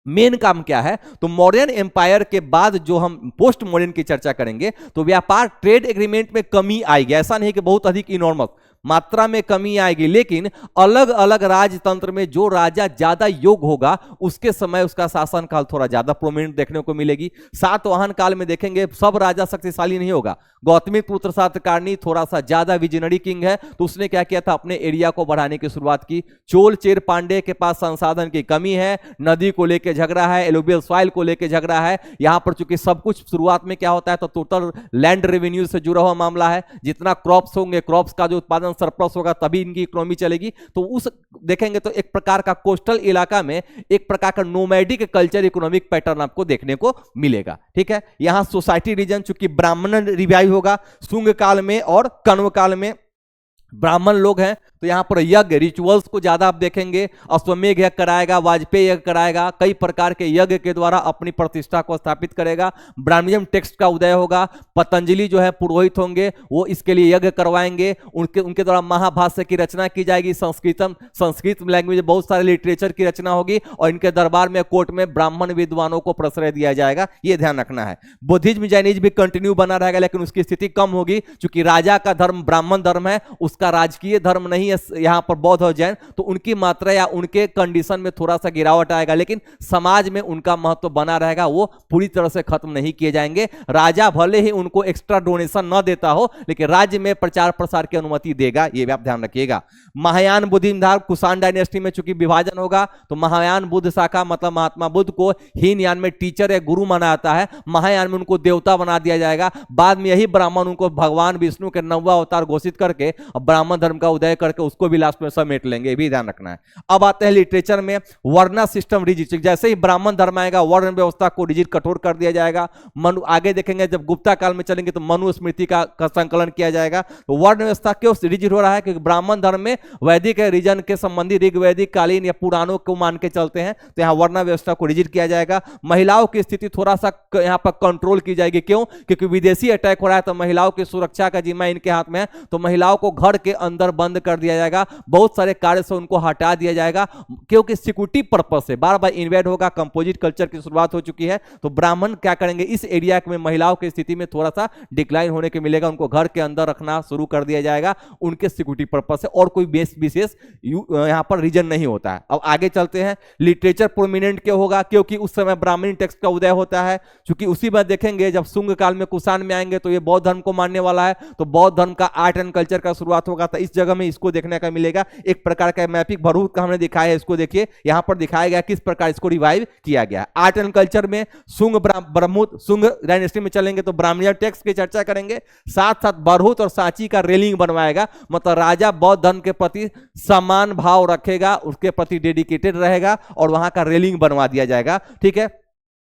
मेन काम क्या है, तो मॉडर्न एम्पायर के बाद जो हम पोस्ट मॉडर्न की चर्चा करेंगे, तो व्यापार ट्रेड एग्रीमेंट में कमी आएगी। ऐसा नहीं कि बहुत अधिक इनॉर्मस मात्रा में कमी आएगी, लेकिन अलग अलग राजतंत्र में जो राजा ज्यादा योग्य होगा उसके समय उसका शासनकाल थोड़ा ज्यादा प्रोमिनेंट देखने को मिलेगी। सातवाहन काल में देखेंगे सब राजा शक्तिशाली नहीं होगा। गौतमी पुत्र सातकर्णी थोड़ा सा ज्यादा विजनरी किंग है, तो उसने क्या किया था, अपने एरिया को बढ़ाने की शुरुआत की। चोल, चेर, पांडे के पास संसाधन की कमी है, नदी को लेकर झगड़ा है, एलुवियल सॉइल को लेकर झगड़ा है। यहां पर चूंकि सब कुछ शुरुआत में क्या होता है, तो टोटल लैंड रेवेन्यू से जुड़ा हुआ मामला है। जितना क्रॉप्स होंगे, क्रॉप्स का जो उत्पादन सरप्लस होगा तभी इनकी इकोनॉमी चलेगी। तो उस देखेंगे तो एक प्रकार का कोस्टल इलाका में एक प्रकार का नोमैडिक कल्चर इकोनॉमिक पैटर्न आपको देखने को मिलेगा। ठीक है, यहां सोसाइटी रीजन चूंकि ब्राह्मण रिवाइव होगा शुंग काल में और कण्व काल में ब्राह्मण लोग हैं, तो यहां पर यज्ञ रिचुअल्स को ज्यादा आप देखेंगे। अश्वमेघ यज्ञ कराएगा, वाजपेयी यज्ञ कराएगा, कई प्रकार के यज्ञ के द्वारा अपनी प्रतिष्ठा को स्थापित करेगा। ब्राह्मणिज्म टेक्स्ट का उदय होगा। पतंजलि जो है पुरोहित होंगे, वो इसके लिए यज्ञ करवाएंगे। उनके द्वारा महाभाष्य की रचना की जाएगी। संस्कृत लैंग्वेज में बहुत सारे लिटरेचर की रचना होगी और इनके दरबार में कोर्ट में ब्राह्मण विद्वानों को प्रश्रय दिया जाएगा। ये ध्यान रखना है। बुद्धिज्म जैनिज्म भी कंटिन्यू बना रहेगा, लेकिन उसकी स्थिति कम होगी, क्योंकि राजा का धर्म ब्राह्मण धर्म है, उसका राजकीय धर्म नहीं है। यहां पर बौद्ध और जैन, तो उनकी मात्रा या उनके कंडीशन में थोड़ा सा गिरावट आएगा, लेकिन समाज में उनका महत्व बना रहेगा। वो पूरी तरह से खत्म नहीं किए जाएंगे। राजा भले ही उनको एक्स्ट्रा डोनेशन न देता हो, लेकिन राज्य में प्रचार प्रसार की अनुमति देगा। ये भी आप ध्यान रखिएगा। महायान बुद्धिज्म धर्म, कुषाण डायनेस्टी में चूंकि विभाजन होगा, तो महायान बुद्ध शाखा मतलब महात्मा बुद्ध को हीनयान में टीचर या गुरु माना जाता है। महायान में उनको देवता बना दिया जाएगा। बाद में यही ब्राह्मण उनको भगवान विष्णु के 9वां अवतार घोषित करके ब्राह्मण धर्म का उदय करके उसको भी लास्ट में समेट लेंगे। भी ध्यान रखना है। अब आते हैं लिटरेचर में वर्ण सिस्टम रिजिड। जैसे ही ब्राह्मण धर्म आएगा, वर्ण व्यवस्था को रिजिड कठोर कर दिया जाएगा। मनु आगे देखेंगे, जब गुप्ता काल में चलेंगे तो मनुस्मृति का संकलन किया जाएगा। तो वर्ण व्यवस्था क्यों रिजिड हो रहा है, क्योंकि ब्राह्मण धर्म में वैदिक रीजन के संबंधी ऋग्वैदिक कालीन या पुराणों को मान के चलते हैं, तो यहां वर्ण व्यवस्था को रिजिड किया जाएगा। महिलाओं की स्थिति थोड़ा सा यहां पर कंट्रोल की जाएगी। क्यों, क्योंकि विदेशी अटैक हो रहा है, तो महिलाओं की सुरक्षा का जिम्मा इनके हाथ में है। तो महिलाओं को घर के अंदर बंद कर दिया दिया जाएगा, बहुत सारे कार्य से उनको हटा दिया जाएगा, क्योंकि सिक्योरिटी पर्पस से बार बार इन्वेड होगा। कंपोजिट कल्चर की शुरुआत हो चुकी है, तो ब्राह्मण क्या करेंगे, इस एरिया में महिलाओं की स्थिति में थोड़ा सा डिक्लाइन होने के मिलेगा, उनको घर के अंदर रखना शुरू कर दिया जाएगा उनके सिक्योरिटी पर्पस से, और कोई विशेष यहां पर रीजन नहीं होता है। अब आगे चलते हैं, लिटरेचर प्रोमिनेंट क्यों होगा, क्योंकि उस समय ब्राह्मणी टेक्स्ट का उदय होता है, क्योंकि उसी में देखेंगे जब शुंग काल में कुषाण में आएंगे तो ये बौद्ध धर्म को मानने वाला है, तो बौद्ध धर्म का आर्ट एंड कल्चर का शुरुआत होगा, तो इस जगह में इसको देखने का मिलेगा। एक प्रकार का मैपिंग भरूच का हमने दिखाया है, इसको देखिए यहां पर दिखाया गया किस प्रकार इसको रिवाइव किया गया। आर्ट एंड कल्चर में शुंग ब्रह्मोत्तर शुंग डायनेस्टी में चलेंगे तो ब्राह्मणीय टेक्स्ट की चर्चा करेंगे, साथ साथ बरहुत और सांची का रेलिंग बनवाएगा, मतलब राजा बौद्ध धर्म के प्रति समान भाव रखेगा, उसके प्रति डेडिकेटेड रहेगा और वहां का रेलिंग बनवा दिया जाएगा। ठीक है,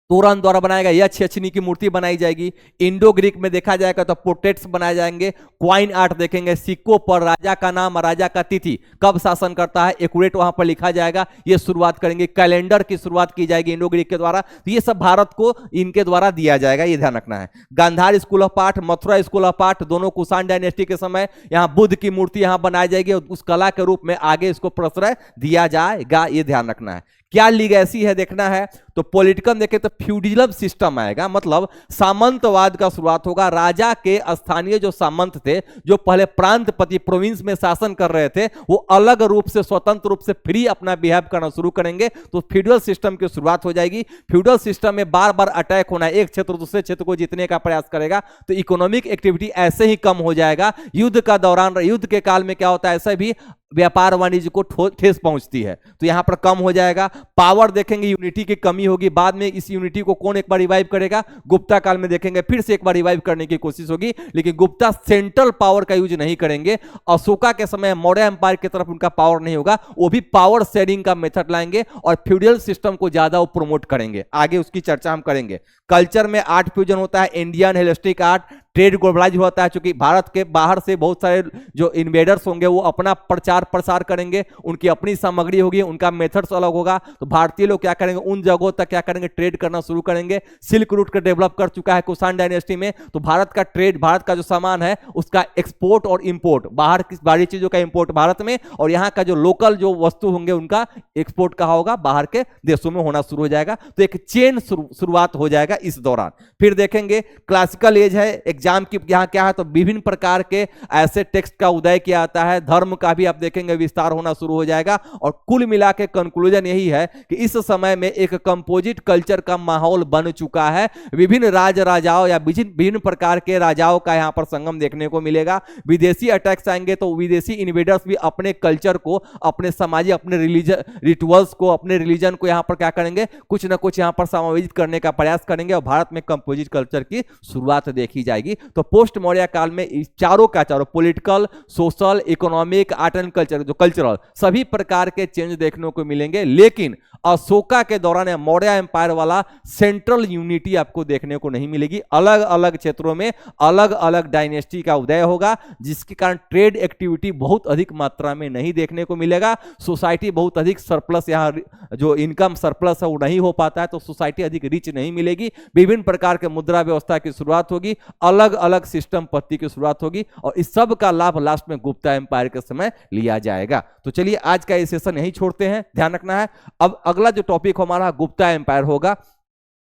तोरण द्वारा बनाएगा, यक्षनी की मूर्ति बनाई जाएगी। इंडो ग्रीक में देखा जाएगा तो पोर्ट्रेट्स बनाए जाएंगे। क्वाइन आर्ट देखेंगे, सिक्कों पर राजा का नाम, राजा का तिथि, कब शासन करता है, एक्यूरेट वहां पर लिखा जाएगा, ये शुरुआत करेंगे। कैलेंडर की शुरुआत की जाएगी इंडो ग्रीक के द्वारा, तो ये सब भारत को इनके द्वारा दिया जाएगा, ये ध्यान रखना है। Gandhara school of art, Mathura school of art, दोनों कुषाण डायनेस्टी के समय यहाँ बुद्ध की मूर्ति यहाँ बनाई जाएगी, उस कला के रूप में आगे इसको प्रश्रय दिया जाएगा, ये ध्यान रखना है। क्या लीगेसी है देखना है, तो पॉलिटिकल देखें तो फ्यूडलिज्म सिस्टम आएगा, मतलब सामंतवाद का शुरुआत होगा। राजा के स्थानीय जो सामंत थे, जो पहले प्रांतपति प्रोविंस में शासन कर रहे थे, वो अलग रूप से स्वतंत्र रूप से फ्री अपना बिहेव करना शुरू करेंगे, तो फ्यूडल सिस्टम की शुरुआत हो जाएगी। फ्यूडल सिस्टम में बार बार अटैक होना, एक क्षेत्र दूसरे क्षेत्र को जीतने का प्रयास करेगा, तो इकोनॉमिक एक्टिविटी ऐसे ही कम हो जाएगा। युद्ध का दौरान, युद्ध के काल में क्या होता है, ऐसे भी व्यापार वाणिज्य को ठेस पहुंचती है, तो यहां पर कम हो जाएगा। पावर देखेंगे, यूनिटी की कमी होगी, बाद में इस यूनिटी को कौन एक बार रिवाइव करेगा, गुप्ता काल में देखेंगे फिर से एक बार रिवाइव करने की कोशिश होगी, लेकिन गुप्ता सेंट्रल पावर का यूज नहीं करेंगे। अशोका के समय मौर्य एम्पायर की तरफ उनका पावर नहीं होगा, वो भी पावर शेयरिंग का मेथड लाएंगे और फ्यूडल सिस्टम को ज्यादा वो प्रमोट करेंगे, आगे उसकी चर्चा हम करेंगे। कल्चर में आर्ट फ्यूजन होता है, इंडियन हेलेस्टिक आर्ट, ट्रेड ग्लोबलाइज होता है, क्योंकि भारत के बाहर से बहुत सारे जो इन्वेडर्स होंगे वो अपना प्रचार प्रसार करेंगे, उनकी अपनी सामग्री होगी, उनका मेथड्स अलग होगा, तो भारतीय लोग क्या करेंगे, उन जगहों तक क्या करेंगे, ट्रेड करना शुरू करेंगे। सिल्क रूट का डेवलप कर चुका है कुषाण डायनेस्टी में, तो भारत का ट्रेड, भारत का जो सामान है उसका एक्सपोर्ट और इंपोर्ट, बाहर की बाहरी चीजों का इंपोर्ट भारत में, और यहाँ का जो लोकल जो वस्तु होंगे उनका एक्सपोर्ट कहा होगा, बाहर के देशों में होना शुरू हो जाएगा, तो एक चेन शुरुआत हो जाएगा इस दौरान। फिर देखेंगे क्लासिकल एज है, एग्जाम की यहां क्या है, तो विभिन्न प्रकार के ऐसे टेक्स्ट का उदय किया जाता है, धर्म का भी आप देखेंगे विस्तार होना शुरू हो जाएगा, और कुल मिला के कंक्लूजन यही है कि इस समय में एक कंपोजिट कल्चर का माहौल बन चुका है। विभिन्न राजाओं या विभिन्न प्रकार के राजाओं का यहां पर संगम देखने को मिलेगा। विदेशी अटैक्स आएंगे तो विदेशी इन्वेडर्स भी अपने कल्चर को, अपने समाज, अपने रिलीजन रिचुअल्स को, अपने रिलीजन को यहां पर क्या करेंगे, कुछ ना कुछ यहां पर समावेशित करने का प्रयास करेंगे, और भारत में कंपोजिट कल्चर की शुरुआत देखी जाएगी। तो पोस्ट मौर्य काल में चारों का चारों political, social, economic, art and culture, जो कल्चरल सभी प्रकार के चेंज देखने को मिलेंगे, लेकिन अशोका के दौरान मौर्य एम्पायर वाला सेंट्रल यूनिटी आपको देखने को नहीं मिलेगी। अलग अलग क्षेत्रों में अलग अलग डायनेस्टी का उदय होगा, जिसके कारण ट्रेड एक्टिविटी बहुत अधिक मात्रा में नहीं देखने को मिलेगा। सोसाइटी बहुत अधिक सरप्लस, यहाँ जो इनकम सरप्लस है वो नहीं हो पाता है, तो सोसाइटी अधिक रिच नहीं मिलेगी। विभिन्न प्रकार के मुद्रा व्यवस्था की शुरुआत होगी, अलग अलग सिस्टम पत्ती की शुरुआत होगी, और इस सब का लाभ लास्ट में गुप्ता एम्पायर के समय लिया जाएगा। तो चलिए आज का ये सेशन यही छोड़ते हैं, ध्यान रखना है। अब अगला जो टॉपिक हमारा गुप्ता एम्पायर होगा,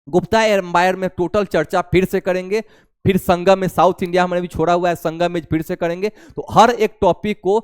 गुप्ता एम्पायर में टोटल चर्चा फिर से करेंगे, फिर संगम में साउथ इंडिया हमने भी छोड़ा हुआ है, संगम में फिर से करेंगे। तो हर एक टॉपिक को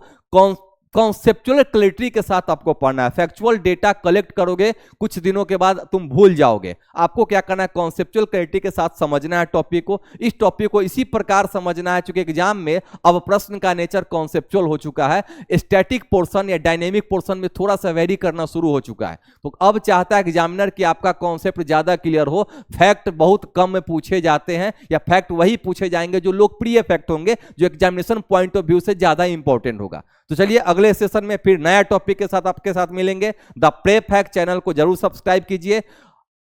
कॉन्सेप्चुअल क्लैरिटी के साथ आपको पढ़ना है। फैक्चुअल डेटा कलेक्ट करोगे, कुछ दिनों के बाद तुम भूल जाओगे। आपको क्या करना है, कॉन्सेप्चुअल क्लैरिटी के साथ समझना है टॉपिक को। इस टॉपिक को इसी प्रकार समझना है, क्योंकि एग्जाम में अब प्रश्न का नेचर कॉन्सेप्चुअल हो चुका है, स्टैटिक पोर्शन या डायनेमिक पोर्शन में थोड़ा सा वेरी करना शुरू हो चुका है। तो अब चाहता है एग्जामिनर कि आपका कॉन्सेप्ट ज्यादा क्लियर हो। फैक्ट बहुत कम में पूछे जाते हैं, या फैक्ट वही पूछे जाएंगे जो लोकप्रिय फैक्ट होंगे, जो एग्जामिनेशन पॉइंट ऑफ व्यू से ज्यादा इंपॉर्टेंट होगा। तो चलिए अगले सेशन में फिर नया टॉपिक के साथ आपके साथ मिलेंगे। द प्रेप हैक चैनल को जरूर सब्सक्राइब कीजिए,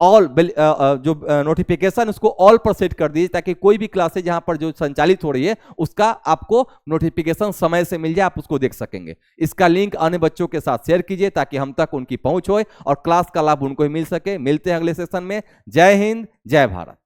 ऑल जो नोटिफिकेशन उसको ऑल पर सेट कर दीजिए, ताकि कोई भी क्लासेज जहां पर जो संचालित हो रही है उसका आपको नोटिफिकेशन समय से मिल जाए, आप उसको देख सकेंगे। इसका लिंक अन्य बच्चों के साथ शेयर कीजिए, ताकि हम तक उनकी पहुंच हो और क्लास का लाभ उनको ही मिल सके। मिलते हैं अगले सेशन में। जय हिंद, जय भारत।